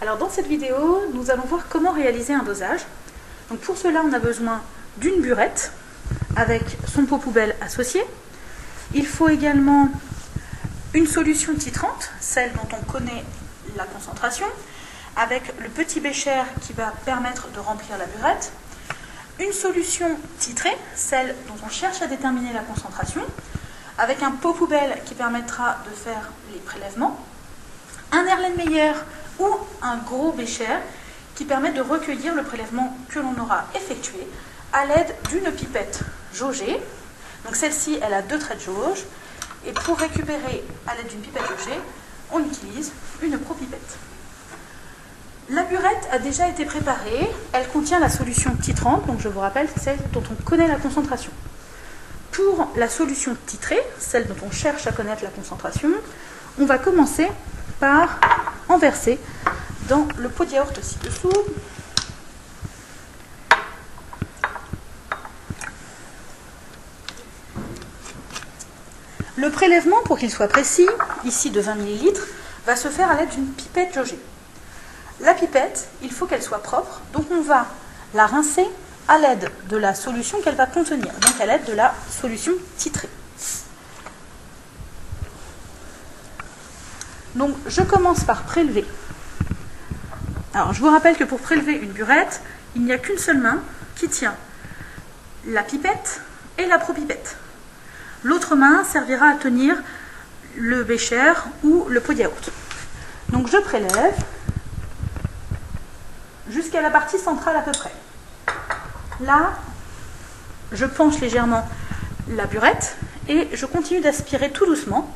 Alors dans cette vidéo, nous allons voir comment réaliser un dosage. Donc pour cela, on a besoin d'une burette avec son pot poubelle associé. Il faut également une solution titrante, celle dont on connaît la concentration, avec le petit bécher qui va permettre de remplir la burette. Une solution titrée, celle dont on cherche à déterminer la concentration, avec un pot poubelle qui permettra de faire les prélèvements. Un Erlenmeyer ou un gros bécher qui permet de recueillir le prélèvement que l'on aura effectué à l'aide d'une pipette jaugée. Donc celle-ci, elle a 2 traits de jauge. Et pour récupérer à l'aide d'une pipette jaugée, on utilise une propipette. La burette a déjà été préparée. Elle contient la solution titrante, donc je vous rappelle, c'est celle dont on connaît la concentration. Pour la solution titrée, celle dont on cherche à connaître la concentration, on va commencer par en verser dans le pot de yaourt ci-dessous. Le prélèvement, pour qu'il soit précis, ici de 20 ml, va se faire à l'aide d'une pipette jaugée. La pipette, il faut qu'elle soit propre, donc on va la rincer à l'aide de la solution qu'elle va contenir, donc à l'aide de la solution titrée. Donc je commence par prélever. Alors je vous rappelle que pour prélever une burette, il n'y a qu'une seule main qui tient la pipette et la propipette. L'autre main servira à tenir le bécher ou le pot de yaourt. Donc je prélève jusqu'à la partie centrale à peu près. Là, je penche légèrement la burette et je continue d'aspirer tout doucement,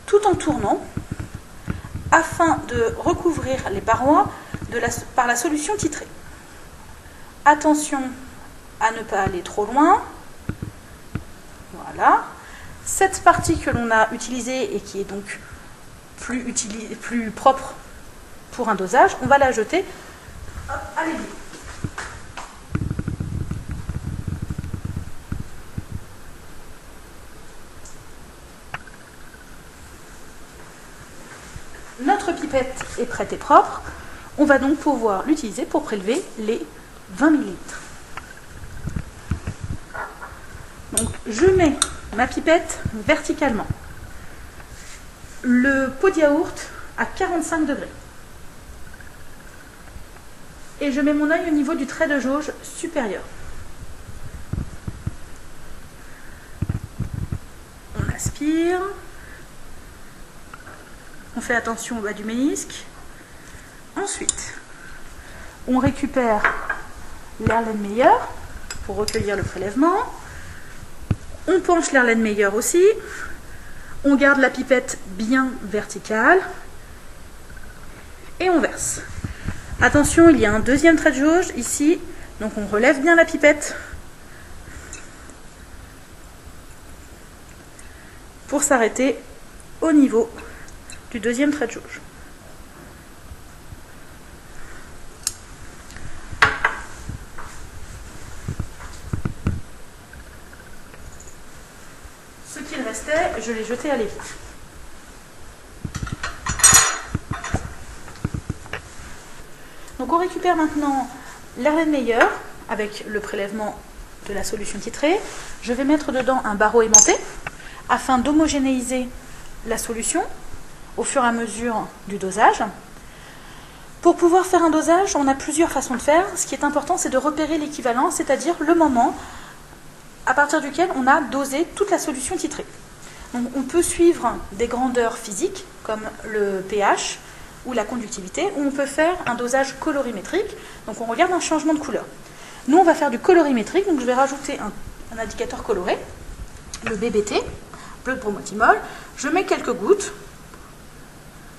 tout en tournant, afin de recouvrir les parois par la solution titrée. Attention à ne pas aller trop loin. Voilà. Cette partie que l'on a utilisée et qui est donc plus propre pour un dosage, on va la jeter à l'évier. Notre pipette est prête et propre. On va donc pouvoir l'utiliser pour prélever les 20 ml. Donc je mets ma pipette verticalement. Le pot de yaourt à 45 degrés. Et je mets mon œil au niveau du trait de jauge supérieur. On aspire. On fait attention au bas du ménisque. Ensuite, on récupère l'Erlenmeyer pour recueillir le prélèvement. On penche l'Erlenmeyer aussi. On garde la pipette bien verticale. Et on verse. Attention, il y a un deuxième trait de jauge ici. Donc on relève bien la pipette pour s'arrêter au niveau du deuxième trait de jauge. Ce qu'il restait, je l'ai jeté à l'évier. Donc on récupère maintenant l'Erlenmeyer avec le prélèvement de la solution titrée. Je vais mettre dedans un barreau aimanté afin d'homogénéiser la solution au fur et à mesure du dosage. Pour pouvoir faire un dosage, on a plusieurs façons de faire. Ce qui est important, c'est de repérer l'équivalent, c'est-à-dire le moment à partir duquel on a dosé toute la solution titrée. Donc, on peut suivre des grandeurs physiques, comme le pH ou la conductivité, ou on peut faire un dosage colorimétrique. Donc on regarde un changement de couleur. Nous, on va faire du colorimétrique, donc je vais rajouter un indicateur coloré, le BBT, bleu de bromothymol. Je mets quelques gouttes.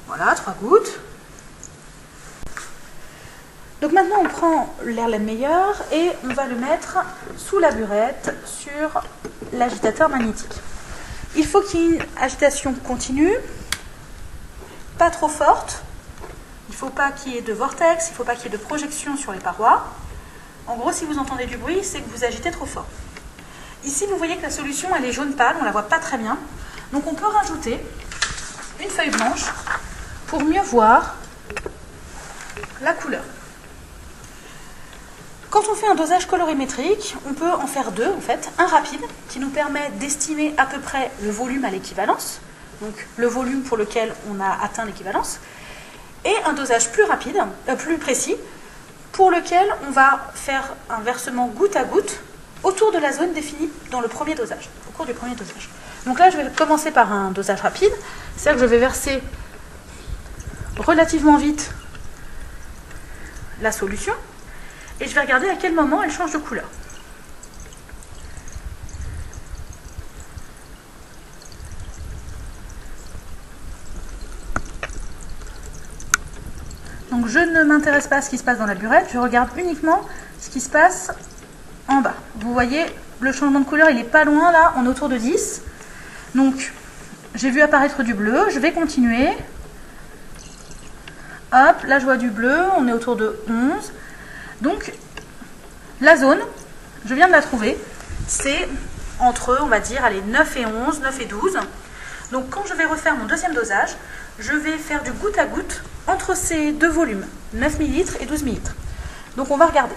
Voilà, 3 gouttes. Donc maintenant, on prend l'Erlenmeyer et on va le mettre sous la burette sur l'agitateur magnétique. Il faut qu'il y ait une agitation continue, pas trop forte. Il ne faut pas qu'il y ait de vortex, il ne faut pas qu'il y ait de projection sur les parois. En gros, si vous entendez du bruit, c'est que vous agitez trop fort. Ici, vous voyez que la solution, elle est jaune pâle, on ne la voit pas très bien. Donc on peut rajouter une feuille blanche pour mieux voir la couleur. Quand on fait un dosage colorimétrique, on peut en faire deux en fait. Un rapide qui nous permet d'estimer à peu près le volume à l'équivalence, donc le volume pour lequel on a atteint l'équivalence, et un dosage plus précis, pour lequel on va faire un versement goutte à goutte autour de la zone définie dans le premier dosage, au cours du premier dosage. Donc là, je vais commencer par un dosage rapide, c'est-à-dire que je vais verser relativement vite la solution, et je vais regarder à quel moment elle change de couleur. Donc je ne m'intéresse pas à ce qui se passe dans la burette, je regarde uniquement ce qui se passe en bas. Vous voyez, le changement de couleur, il n'est pas loin là, on est autour de 10. Donc j'ai vu apparaître du bleu, je vais continuer. Hop, là je vois du bleu, on est autour de 11. Donc la zone, je viens de la trouver, c'est entre, on va dire, allez, 9 et 11, 9 et 12. Donc quand je vais refaire mon deuxième dosage, je vais faire du goutte à goutte entre ces deux volumes, 9 ml et 12 ml. Donc on va regarder.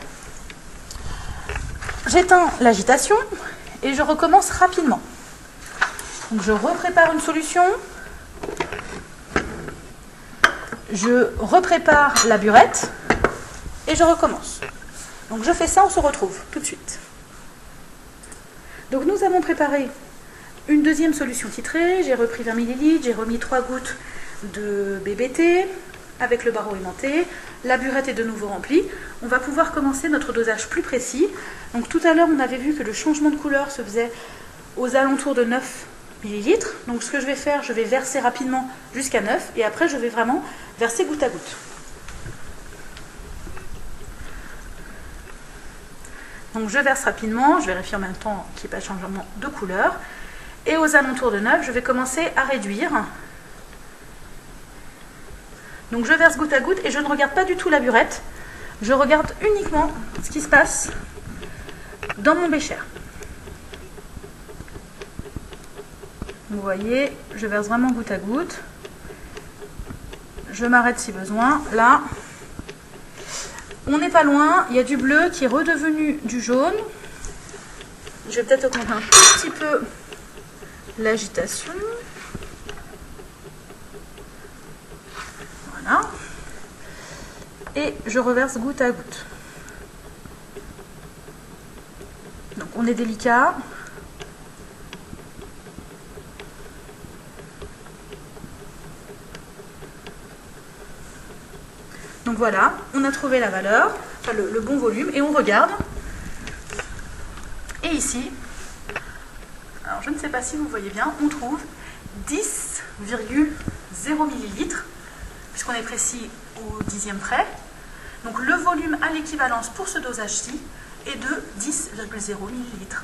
J'éteins l'agitation et je recommence rapidement. Donc je reprépare une solution, je reprépare la burette et je recommence. Donc je fais ça, on se retrouve tout de suite. Donc nous avons préparé une deuxième solution titrée, j'ai repris 20 ml, j'ai remis 3 gouttes de BBT avec le barreau aimanté, la burette est de nouveau remplie. On va pouvoir commencer notre dosage plus précis. Donc tout à l'heure on avait vu que le changement de couleur se faisait aux alentours de 9 ml. Donc ce que je vais faire, je vais verser rapidement jusqu'à 9 et après je vais vraiment verser goutte à goutte. Donc je verse rapidement, je vérifie en même temps qu'il n'y ait pas de changement de couleur. Et aux alentours de 9, je vais commencer à réduire. Donc je verse goutte à goutte et je ne regarde pas du tout la burette. Je regarde uniquement ce qui se passe dans mon bécher. Vous voyez, je verse vraiment goutte à goutte. Je m'arrête si besoin. Là, on n'est pas loin. Il y a du bleu qui est redevenu du jaune. Je vais peut-être augmenter un tout petit peu l'agitation. Voilà. Et je reverse goutte à goutte. Donc on est délicat. Donc voilà, on a trouvé la valeur, enfin le bon volume, et on regarde. Et ici, alors je ne sais pas si vous voyez bien, on trouve 10,0 ml, puisqu'on est précis au dixième près. Donc le volume à l'équivalence pour ce dosage-ci est de 10,0 ml.